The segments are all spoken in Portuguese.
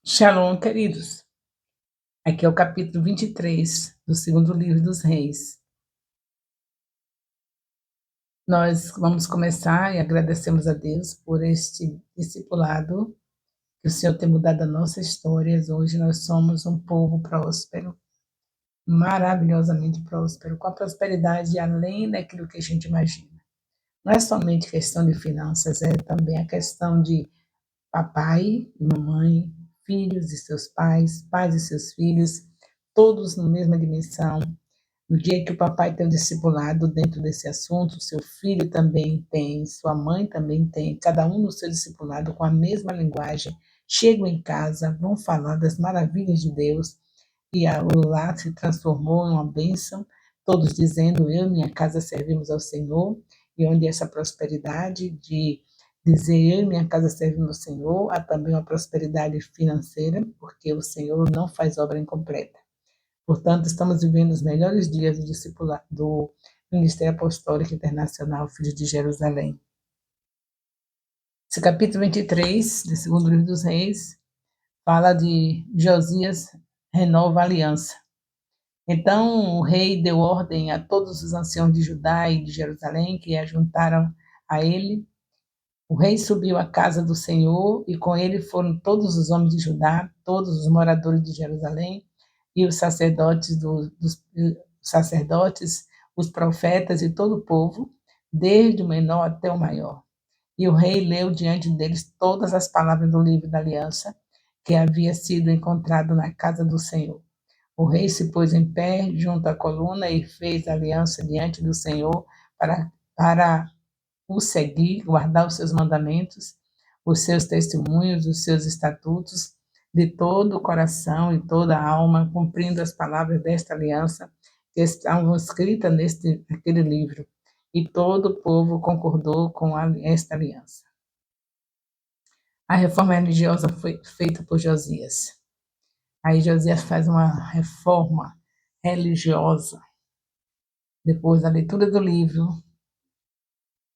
Shalom, queridos. Aqui é o capítulo 23 do segundo livro dos Reis. Nós vamos começar e agradecemos a Deus por este discipulado que o Senhor tem mudado a nossa história. Hoje nós somos um povo próspero, maravilhosamente próspero, com a prosperidade além daquilo que a gente imagina. Não é somente questão de finanças, é também a questão de papai e mamãe, filhos e seus pais, pais e seus filhos, todos na mesma dimensão. No dia que o papai tem um discipulado dentro desse assunto, seu filho também tem, sua mãe também tem, cada um no seu discipulado com a mesma linguagem. Chegam em casa, vão falar das maravilhas de Deus, e o lar se transformou em uma bênção, todos dizendo: Eu e minha casa servimos ao Senhor, e onde essa prosperidade de dizer eu e minha casa servimos ao Senhor, há também uma prosperidade financeira, porque o Senhor não faz obra incompleta. Portanto, estamos vivendo os melhores dias do Ministério Apostólico Internacional Filhos de Jerusalém. Esse capítulo 23 do segundo livro dos Reis fala de Josias renova a aliança. Então o rei deu ordem a todos os anciãos de Judá e de Jerusalém que ajuntaram a ele. O rei subiu à casa do Senhor e com ele foram todos os homens de Judá, todos os moradores de Jerusalém e os sacerdotes, os profetas e todo o povo, desde o menor até o maior. E o rei leu diante deles todas as palavras do livro da aliança que havia sido encontrado na casa do Senhor. O rei se pôs em pé junto à coluna e fez aliança diante do Senhor para o seguir, guardar os seus mandamentos, os seus testemunhos, os seus estatutos, de todo o coração e toda a alma, cumprindo as palavras desta aliança que estavam escritas naquele livro. E todo o povo concordou com esta aliança. A reforma religiosa foi feita por Josias. Aí Josias faz uma reforma religiosa. Depois da leitura do livro,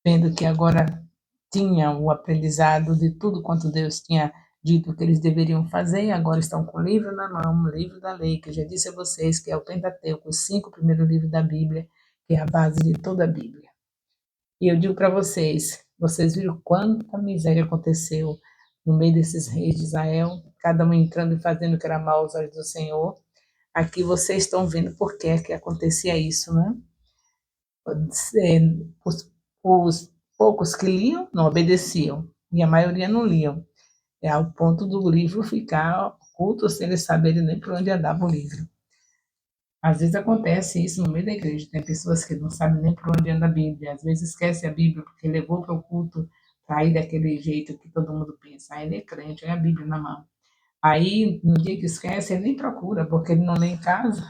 vendo que agora tinha o aprendizado de tudo quanto Deus tinha dito que eles deveriam fazer, e agora estão com o livro na mão, o livro da lei, que eu já disse a vocês que é o Pentateuco, os 5 primeiros livros da Bíblia, que é a base de toda a Bíblia. E eu digo para vocês viram quanta miséria aconteceu no meio desses reis de Israel, cada um entrando e fazendo o que era mal aos olhos do Senhor. Aqui vocês estão vendo por que acontecia isso, né? Os poucos que liam não obedeciam, e a maioria não liam. É ao ponto do livro ficar oculto sem eles saberem nem por onde andava o livro. Às vezes acontece isso no meio da igreja, tem pessoas que não sabem nem por onde anda a Bíblia, às vezes esquece a Bíblia porque levou para o culto para ir daquele jeito que todo mundo pensa. Aí ele é crente, é a Bíblia na mão. Aí, no dia que esquece, ele nem procura, porque ele não lê em casa.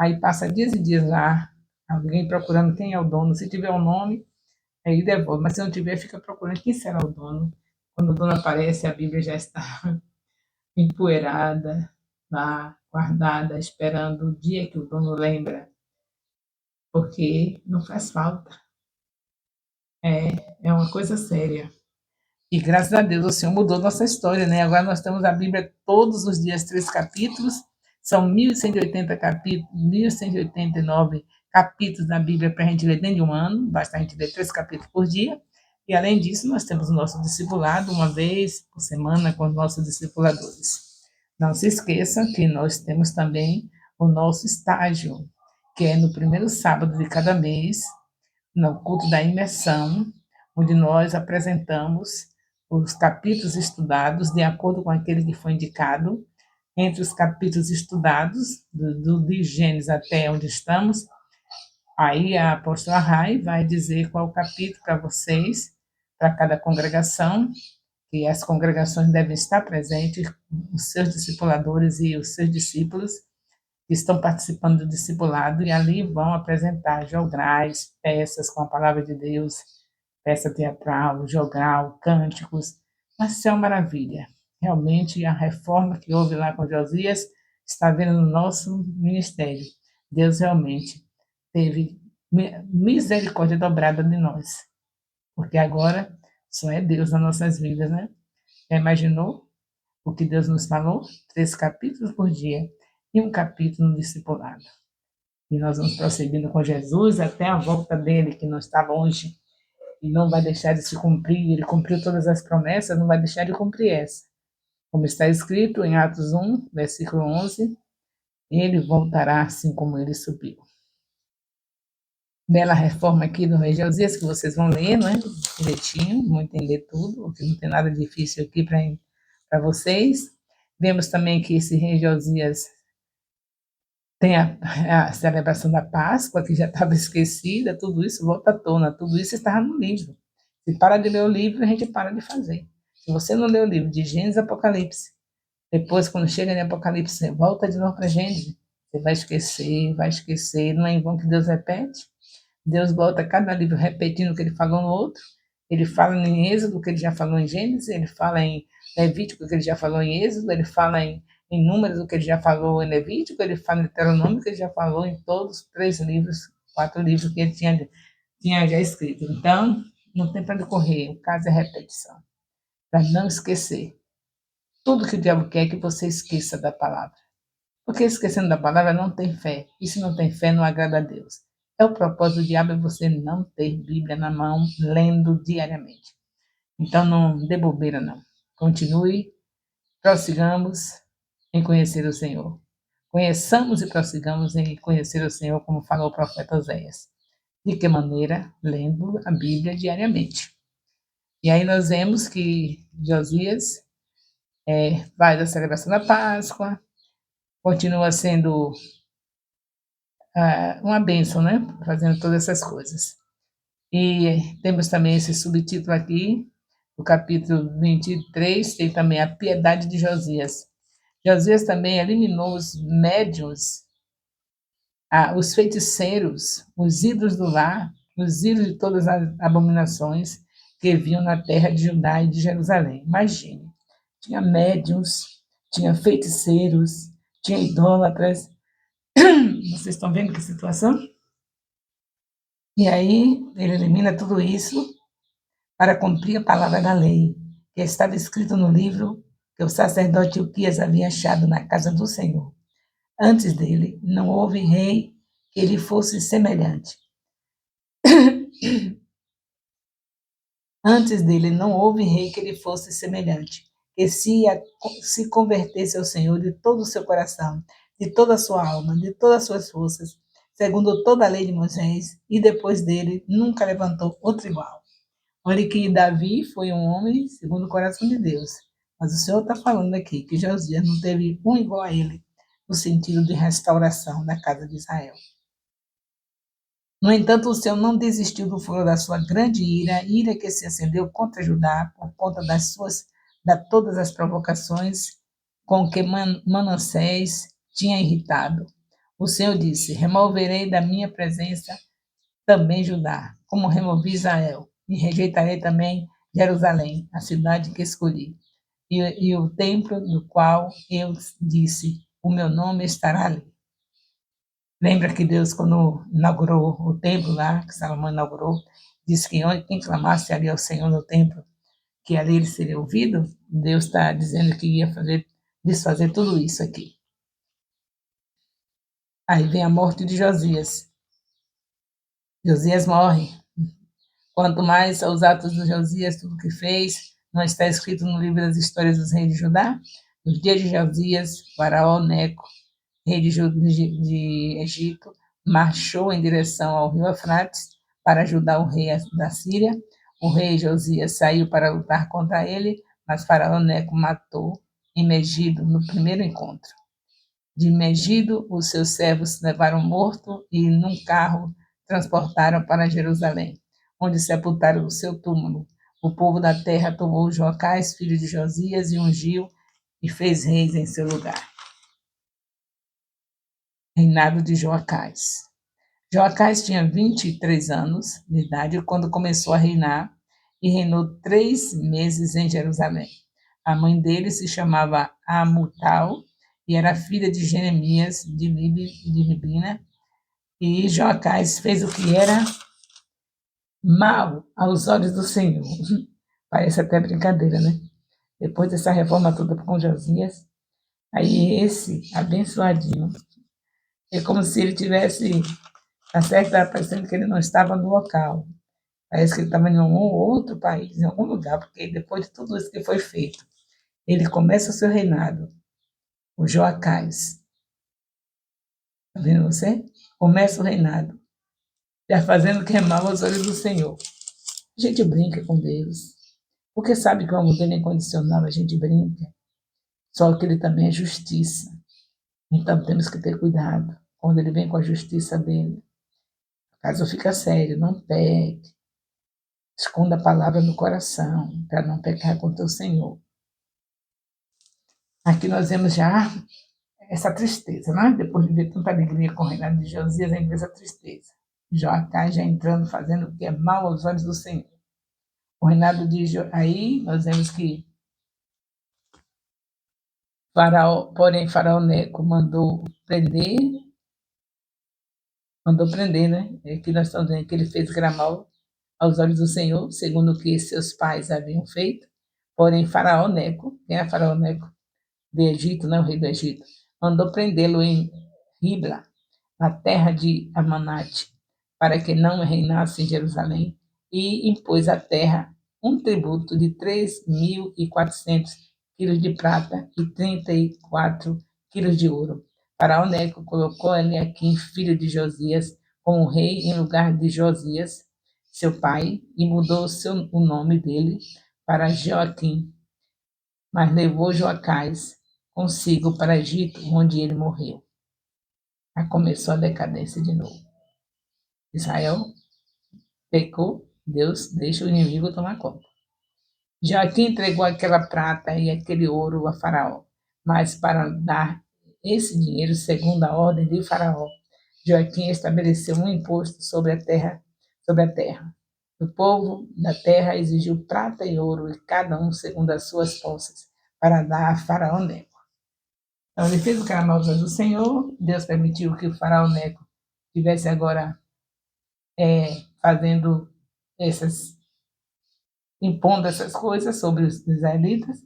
Aí passa dias e dias lá, alguém procurando quem é o dono. Se tiver o nome, aí devolve. Mas se não tiver, fica procurando quem será o dono. Quando o dono aparece, a Bíblia já está empoeirada, lá, guardada, esperando o dia que o dono lembra, porque não faz falta. É uma coisa séria. E graças a Deus o Senhor mudou nossa história, né? Agora nós temos a Bíblia todos os dias, 3 capítulos, são 1180 capítulos, 1189 capítulos da Bíblia para a gente ler dentro de um ano, basta a gente ler 3 capítulos por dia. E além disso, nós temos o nosso discipulado uma vez por semana com os nossos discipuladores. Não se esqueça que nós temos também o nosso estágio, que é no primeiro sábado de cada mês, no culto da imersão, onde nós apresentamos os capítulos estudados de acordo com aquele que foi indicado. Entre os capítulos estudados, de Gênesis até onde estamos, aí a apóstola Rai vai dizer qual o capítulo para vocês, para cada congregação, que as congregações devem estar presentes, os seus discipuladores e os seus discípulos que estão participando do discipulado, e ali vão apresentar jograis, peças com a palavra de Deus, peça teatral, jogral, cânticos. Mas isso é uma maravilha. Realmente, a reforma que houve lá com Josias está vendo no nosso ministério. Deus realmente teve misericórdia dobrada de nós, porque agora só é Deus nas nossas vidas, né? Já imaginou? o que Deus nos falou, 3 capítulos por dia e um capítulo no discipulado. E nós vamos prosseguindo com Jesus até a volta dele, que não está longe, e não vai deixar de se cumprir. Ele cumpriu todas as promessas, não vai deixar de cumprir essa. Como está escrito em Atos 1, versículo 11, ele voltará assim como ele subiu. Bela reforma aqui do rei Josias, que vocês vão ler, né? Direitinho, vão entender tudo, porque não tem nada difícil aqui para vocês. Vemos também que esse rei Josias tem a celebração da Páscoa, que já estava esquecida, tudo isso volta à tona, tudo isso estava no livro. Se para de ler o livro, a gente para de fazer. Se você não lê o livro de Gênesis e Apocalipse, depois, quando chega em Apocalipse, você volta de novo para Gênesis, você vai esquecer, não é em vão que Deus repete. Deus volta cada livro repetindo o que ele falou no outro. Ele fala em Êxodo o que ele já falou em Gênesis, ele fala em Levítico o que ele já falou em Êxodo, ele fala em Números o que ele já falou em Levítico, ele fala em Deuteronômio o que ele já falou em todos os 3 livros, 4 livros que ele tinha já escrito. Então, não tem para onde correr, o caso é repetição, para não esquecer. Tudo que o diabo quer é que você esqueça da palavra. Porque esquecendo da palavra não tem fé. E se não tem fé, não agrada a Deus. É o propósito do diabo é você não ter Bíblia na mão, lendo diariamente. Então não dê bobeira, não. Continue, prossigamos em conhecer o Senhor. Conheçamos e prossigamos em conhecer o Senhor, como falou o profeta Oséias. De que maneira? Lendo a Bíblia diariamente. E aí nós vemos que Josias vai da celebração da Páscoa, continua sendo uma bênção, né? Fazendo todas essas coisas. E temos também esse subtítulo aqui, no capítulo 23, tem também a piedade de Josias. Josias também eliminou os médiuns, os feiticeiros, os ídolos do lar, os ídolos de todas as abominações que viam na terra de Judá e de Jerusalém. Imagine, tinha médiuns, tinha feiticeiros, tinha idólatras. Vocês estão vendo que situação? E aí ele elimina tudo isso para cumprir a palavra da lei, que estava escrito no livro que o sacerdote Uquias havia achado na casa do Senhor. Antes dele, não houve rei que lhe fosse semelhante. Antes dele, não houve rei que lhe fosse semelhante, que se convertesse ao Senhor de todo o seu coração, de toda a sua alma, de todas as suas forças, segundo toda a lei de Moisés, e depois dele nunca levantou outro igual. Olha que Davi foi um homem segundo o coração de Deus, mas o Senhor está falando aqui que Josias não teve um igual a ele, no sentido de restauração da casa de Israel. No entanto, o Senhor não desistiu do fogo da sua grande ira que se acendeu contra Judá por conta de todas as provocações com que Manassés tinha irritado. O Senhor disse: removerei da minha presença também Judá, como removi Israel, e rejeitarei também Jerusalém, a cidade que escolhi, e o templo do qual eu disse: o meu nome estará ali. Lembra que Deus, quando inaugurou o templo lá, que Salomão inaugurou, disse que quem clamasse ali ao Senhor no templo, que ali ele seria ouvido? Deus está dizendo que ia desfazer tudo isso aqui. Aí vem a morte de Josias. Josias morre. Quanto mais aos atos de Josias, tudo que fez, não está escrito no livro das histórias dos reis de Judá? Nos dias de Josias, Faraó Neco, rei de Egito, marchou em direção ao rio Eufrates para ajudar o rei da Síria. O rei Josias saiu para lutar contra ele, mas Faraó Neco matou em Megido no primeiro encontro. De Megido, os seus servos levaram morto e, num carro, transportaram para Jerusalém, onde sepultaram o seu túmulo. O povo da terra tomou Joacás, filho de Josias, e ungiu e fez reis em seu lugar. Reinado de Joacás. Joacás tinha 23 anos de idade quando começou a reinar e reinou 3 meses em Jerusalém. A mãe dele se chamava Amutal e era filha de Jeremias de Libina. E Joacás fez o que era mal aos olhos do Senhor. Parece até brincadeira, né? depois dessa reforma toda com Josias, aí esse abençoadinho, é como se ele tivesse, tá certo, tá parecendo que ele não estava no local. Parece que ele estava em um outro país, em algum lugar, porque depois de tudo isso que foi feito, ele começa o seu reinado, o Joacás. Está vendo você? Começa o reinado, já fazendo o que é mal aos olhos do Senhor. A gente brinca com Deus, porque sabe que o amor dele é incondicional, a gente brinca. Só que ele também é justiça. Então temos que ter cuidado quando ele vem com a justiça dele. O caso fica sério, não peque. Esconda a palavra no coração, para não pecar contra o Senhor. Aqui nós vemos já essa tristeza, né? Depois de ver tanta alegria com o reinado de Josias, a gente vê essa tristeza. Joacás já entrando, fazendo o que é mal aos olhos do Senhor. O reinado de aí nós vemos que Faraó, porém Faraó Neco mandou prender, né? É que nós estamos vendo que ele fez gramal aos olhos do Senhor, segundo o que seus pais haviam feito. Porém Faraó Neco, quem é Faraó Neco? De Egito, né? O rei do Egito, mandou prendê-lo em Ribla, na terra de Amanate, para que não reinasse em Jerusalém, e impôs à terra um tributo de 3.400 quilos de prata e 34 quilos de ouro. Faraó Neco colocou Eliaquim, filho de Josias, como rei em lugar de Josias, seu pai, e mudou o nome dele para Joaquim, mas levou Joacás consigo para o Egito, onde ele morreu. Aí começou a decadência de novo. Israel pecou, Deus deixa o inimigo tomar conta. Joaquim entregou aquela prata e aquele ouro a Faraó, mas para dar esse dinheiro segundo a ordem de Faraó, Joaquim estabeleceu um imposto sobre a terra. O povo da terra exigiu prata e ouro, e cada um segundo as suas posses, para dar a Faraó Neco. Então ele fez o que era mal aos olhos do Senhor, Deus permitiu que o Faraó Neco estivesse agora fazendo essas, impondo essas coisas sobre os israelitas,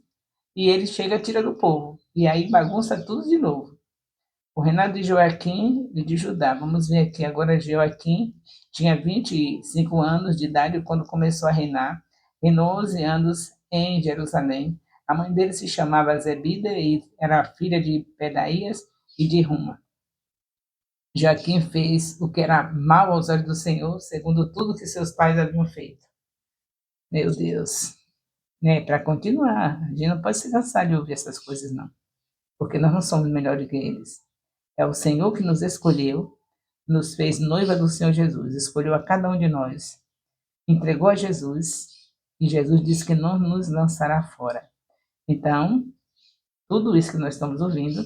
e ele chega e tira do povo. E aí bagunça tudo de novo. O reinado de Joaquim e de Judá. Vamos ver aqui agora. Joaquim tinha 25 anos de idade quando começou a reinar. Reinou 11 anos em Jerusalém. A mãe dele se chamava Zebida e era filha de Pedaías e de Ruma. Joaquim fez o que era mal aos olhos do Senhor, segundo tudo que seus pais haviam feito. Meu Deus. Né? Para continuar, a gente não pode se cansar de ouvir essas coisas, não. Porque nós não somos melhores que eles. É o Senhor que nos escolheu, nos fez noiva do Senhor Jesus, escolheu a cada um de nós, entregou a Jesus, e Jesus disse que não nos lançará fora. Então, tudo isso que nós estamos ouvindo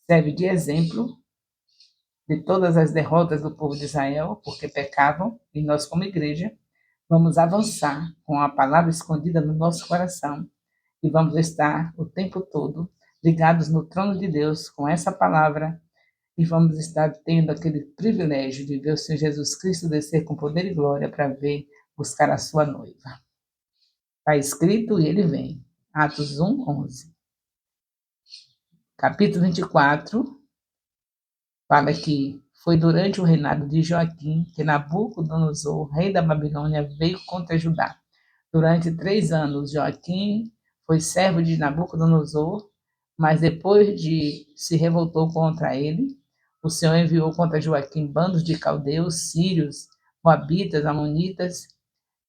serve de exemplo de todas as derrotas do povo de Israel, porque pecavam, e nós, como igreja, vamos avançar com a palavra escondida no nosso coração e vamos estar o tempo todo ligados no trono de Deus com essa palavra e vamos estar tendo aquele privilégio de ver o Senhor Jesus Cristo descer com poder e glória para ver, buscar a sua noiva. Está escrito e ele vem. Atos 1, 11. Capítulo 24 fala que foi durante o reinado de Joaquim que Nabucodonosor, rei da Babilônia, veio contra Judá. Durante 3 anos, Joaquim foi servo de Nabucodonosor, mas depois de se revoltou contra ele, o Senhor enviou contra Joaquim bandos de caldeus, sírios, moabitas, amonitas.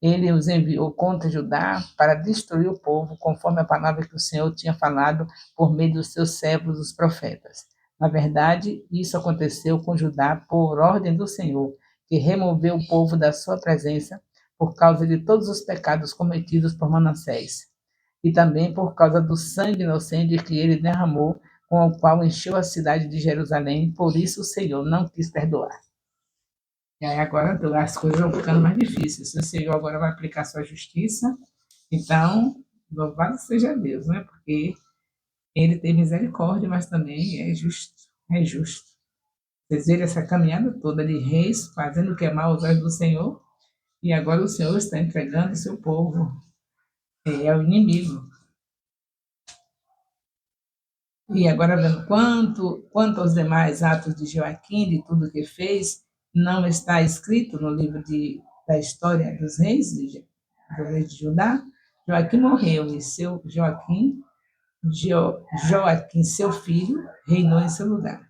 Ele os enviou contra Judá para destruir o povo, conforme a palavra que o Senhor tinha falado por meio dos seus servos, os profetas. Na verdade, isso aconteceu com Judá por ordem do Senhor, que removeu o povo da sua presença por causa de todos os pecados cometidos por Manassés, e também por causa do sangue inocente que ele derramou, com o qual encheu a cidade de Jerusalém. Por isso o Senhor não quis perdoar. E aí agora as coisas vão ficando mais difíceis. O Senhor agora vai aplicar sua justiça. Então, louvado seja Deus, né? Porque ele tem misericórdia, mas também é justo. É justo. Vocês viram essa caminhada toda de reis, fazendo o que é mal aos olhos do Senhor, e agora o Senhor está entregando o seu povo ao inimigo. E agora, vendo quanto aos demais atos de Joaquim, de tudo que fez, não está escrito no livro da história dos reis, do rei de Judá. Joaquim morreu e Joaquim, seu filho, reinou em seu lugar.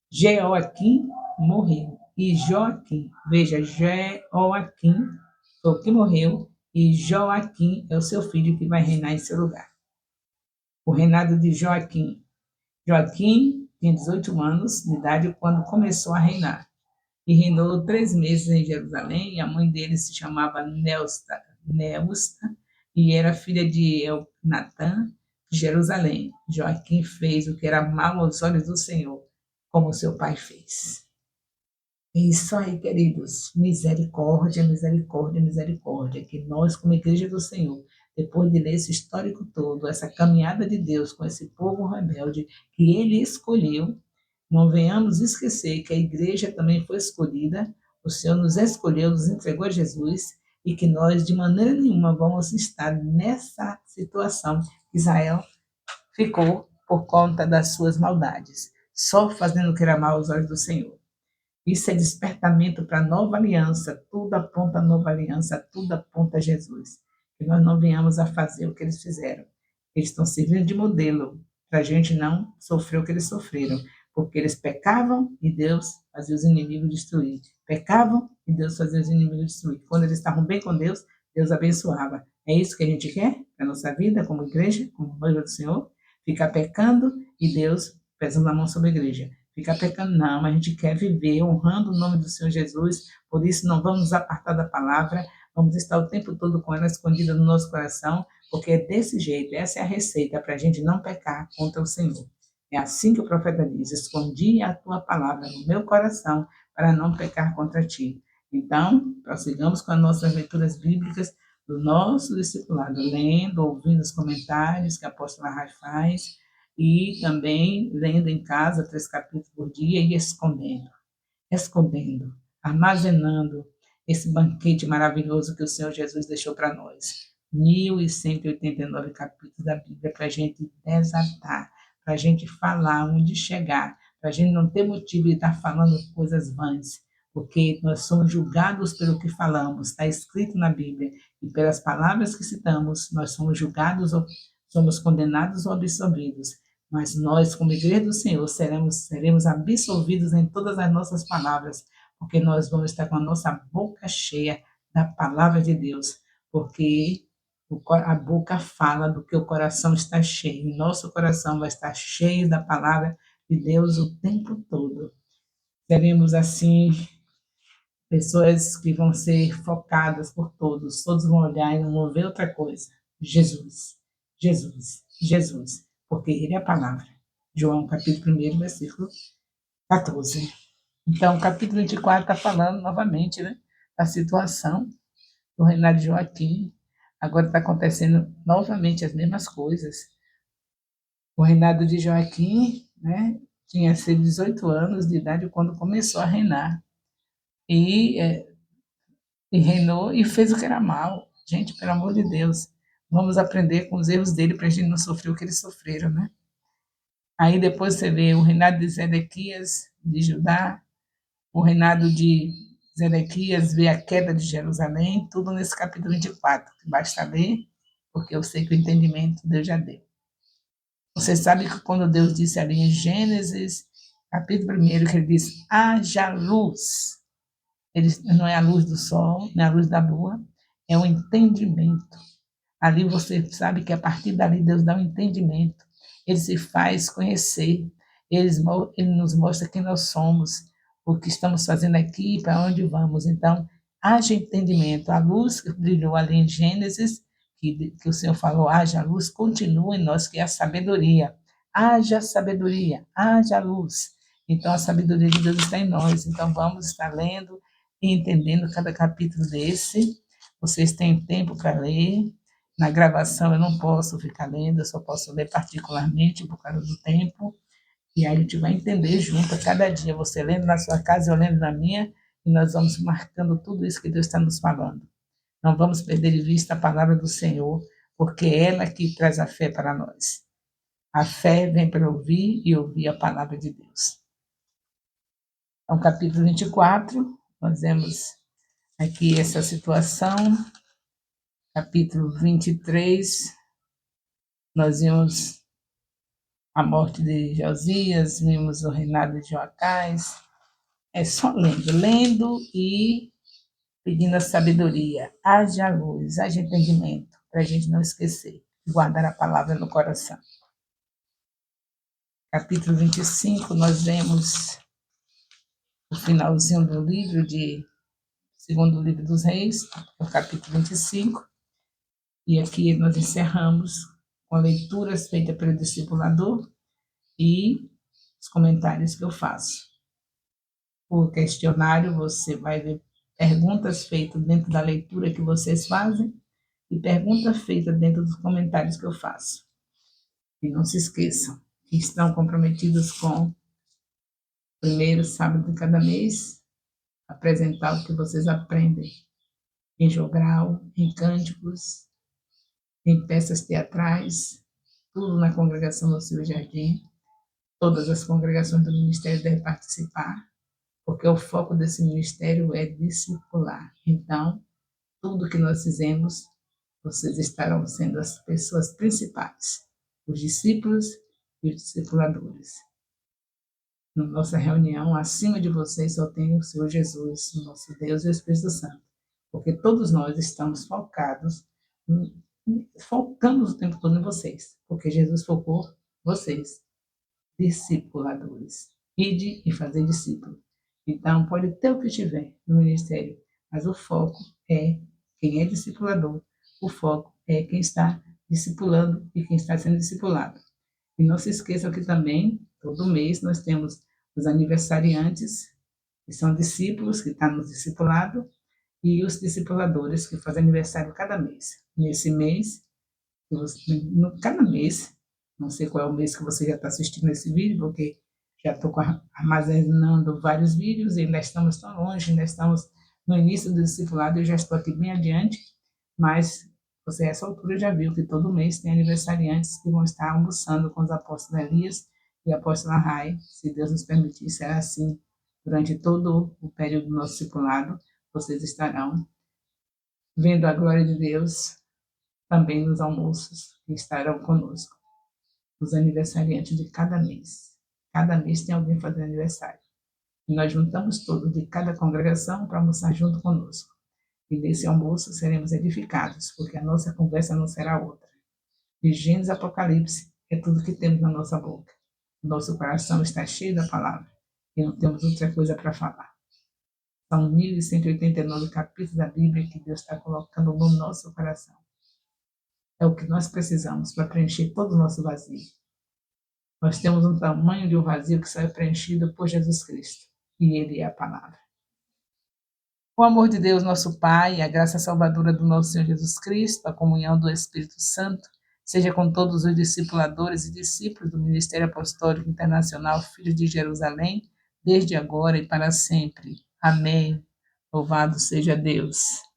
Jeoaquim morreu e Joaquim, veja, Jeoaquim foi o que morreu e Joaquim é o seu filho que vai reinar em seu lugar. O reinado de Joaquim. Joaquim tinha 18 anos de idade quando começou a reinar e reinou 3 meses em Jerusalém. E a mãe dele se chamava Neusta e era filha de Elnatã de Jerusalém. Joaquim fez o que era mal aos olhos do Senhor, como seu pai fez. É isso aí, queridos. Misericórdia, misericórdia, misericórdia. Que nós, como Igreja do Senhor, depois de ler esse histórico todo, essa caminhada de Deus com esse povo rebelde que ele escolheu, não venhamos esquecer que a igreja também foi escolhida, o Senhor nos escolheu, nos entregou a Jesus, e que nós, de maneira nenhuma, vamos estar nessa situação que Israel ficou por conta das suas maldades, só fazendo o que era mal aos olhos do Senhor. Isso é despertamento para a nova aliança, tudo aponta a nova aliança, tudo aponta a Jesus. Que nós não venhamos a fazer o que eles fizeram. Eles estão servindo de modelo para a gente não sofrer o que eles sofreram, porque eles pecavam e Deus fazia os inimigos destruir. Pecavam e Deus fazia os inimigos destruir. Quando eles estavam bem com Deus, Deus abençoava. É isso que a gente quer para a nossa vida, como igreja, como noiva do Senhor? Ficar pecando e Deus pesando a mão sobre a igreja. Ficar pecando, não, a gente quer viver honrando o nome do Senhor Jesus, por isso não vamos nos apartar da palavra, vamos estar o tempo todo com ela escondida no nosso coração, porque é desse jeito, essa é a receita para a gente não pecar contra o Senhor. É assim que o profeta diz: escondi a tua palavra no meu coração para não pecar contra ti. Então, prossigamos com as nossas leituras bíblicas do nosso discipulado, lendo, ouvindo os comentários que a apóstola Rai faz, e também lendo em casa 3 capítulos por dia e escondendo, armazenando esse banquete maravilhoso que o Senhor Jesus deixou para nós. 1.189 capítulos da Bíblia para a gente desatar, para a gente falar onde chegar, para a gente não ter motivo de estar falando coisas vãs, porque nós somos julgados pelo que falamos, está escrito na Bíblia, e pelas palavras que citamos, nós somos julgados, ou somos condenados ou absolvidos. Mas nós, como Igreja do Senhor, seremos absolvidos em todas as nossas palavras, porque nós vamos estar com a nossa boca cheia da palavra de Deus, porque a boca fala do que o coração está cheio, e nosso coração vai estar cheio da palavra de Deus o tempo todo. Seremos, assim, pessoas que vão ser focadas por todos, todos vão olhar e não vão ver outra coisa. Jesus, Jesus, Jesus, porque Ele é a palavra. João, capítulo 1, versículo 14. Então, o capítulo 24 está falando novamente, né, da situação do reinado de Joaquim. Agora está acontecendo novamente as mesmas coisas. O reinado de Joaquim, né, tinha sido 18 anos de idade quando começou a reinar. E, e reinou e fez o que era mal. Gente, pelo amor de Deus, vamos aprender com os erros dele para a gente não sofrer o que eles sofreram, né? Aí depois você vê o reinado de Zedequias, de Judá, o reinado de Zedequias, vê a queda de Jerusalém, tudo nesse capítulo 24, que basta ler, porque eu sei que o entendimento Deus já deu. Você sabe que quando Deus disse ali em Gênesis, capítulo 1, que ele diz, haja luz. Ele não é a luz do sol, não é a luz da lua, é o entendimento. Ali você sabe que a partir dali Deus dá um entendimento. Ele se faz conhecer. Ele nos mostra quem nós somos, o que estamos fazendo aqui e para onde vamos. Então, haja entendimento. A luz que brilhou ali em Gênesis, que o Senhor falou, haja luz, continua em nós, que é a sabedoria. Sabedoria, haja luz. Então, a sabedoria de Deus está em nós. Então, vamos estar lendo e entendendo cada capítulo desse. Vocês têm tempo para ler. Na gravação eu não posso ficar lendo, eu só posso ler particularmente por causa do tempo. E aí a gente vai entender junto, a cada dia, você lendo na sua casa, eu lendo na minha, e nós vamos marcando tudo isso que Deus está nos falando. Não vamos perder de vista a palavra do Senhor, porque é ela que traz a fé para nós. A fé vem para ouvir e ouvir a palavra de Deus. Então, capítulo 24, nós vemos aqui essa situação. Capítulo 23, nós vimos a morte de Josias, vimos o reinado de Joacás. É só lendo e pedindo a sabedoria. Haja luz, haja entendimento, para a gente não esquecer, guardar a palavra no coração. Capítulo 25, nós vemos o finalzinho do livro segundo livro dos Reis, o capítulo 25, e aqui nós encerramos com leituras feitas pelo discipulador e os comentários que eu faço. O questionário, você vai ver perguntas feitas dentro da leitura que vocês fazem e perguntas feitas dentro dos comentários que eu faço. E não se esqueçam que estão comprometidos com o primeiro sábado de cada mês, apresentar o que vocês aprendem em jogral, em cânticos, em peças teatrais, tudo na congregação do Silvio Jardim. Todas as congregações do ministério devem participar, porque o foco desse ministério é discipular. Então, tudo que nós fizemos, vocês estarão sendo as pessoas principais, os discípulos e os discipuladores. Na nossa reunião, acima de vocês só tem o Senhor Jesus, o nosso Deus e o Espírito Santo, porque todos nós estamos focamos o tempo todo em vocês, porque Jesus focou vocês, discipuladores. Ide e fazer discípulo. Então, pode ter o que tiver no ministério, mas o foco é quem é discipulador, o foco é quem está discipulando e quem está sendo discipulado. E não se esqueçam que também, todo mês, nós temos os aniversariantes, que são discípulos, que estão no discipulado, e os discipuladores, que fazem aniversário cada mês. Nesse mês, cada mês, não sei qual é o mês que você já está assistindo esse vídeo, porque já estou armazenando vários vídeos e ainda estamos tão longe, ainda estamos no início do discipulado, eu já estou aqui bem adiante, mas você, a essa altura, já viu que todo mês tem aniversariantes que vão estar almoçando com os apóstolos Elias e a apóstola Rai, se Deus nos permitir, será assim durante todo o período do nosso discipulado, vocês estarão vendo a glória de Deus também nos almoços que estarão conosco, os aniversariantes de cada mês. Cada mês tem alguém fazendo aniversário. E nós juntamos todos de cada congregação para almoçar junto conosco. E nesse almoço seremos edificados, porque a nossa conversa não será outra. De Gênesis a Apocalipse é tudo que temos na nossa boca. Nosso coração está cheio da palavra e não temos outra coisa para falar. São 1189 capítulos da Bíblia que Deus está colocando no nosso coração. É o que nós precisamos para preencher todo o nosso vazio. Nós temos um tamanho de um vazio que só é preenchido por Jesus Cristo. E Ele é a palavra. O amor de Deus, nosso Pai, a graça salvadora do nosso Senhor Jesus Cristo, a comunhão do Espírito Santo, seja com todos os discipuladores e discípulos do Ministério Apostólico Internacional Filhos de Jerusalém, desde agora e para sempre. Amém. Louvado seja Deus.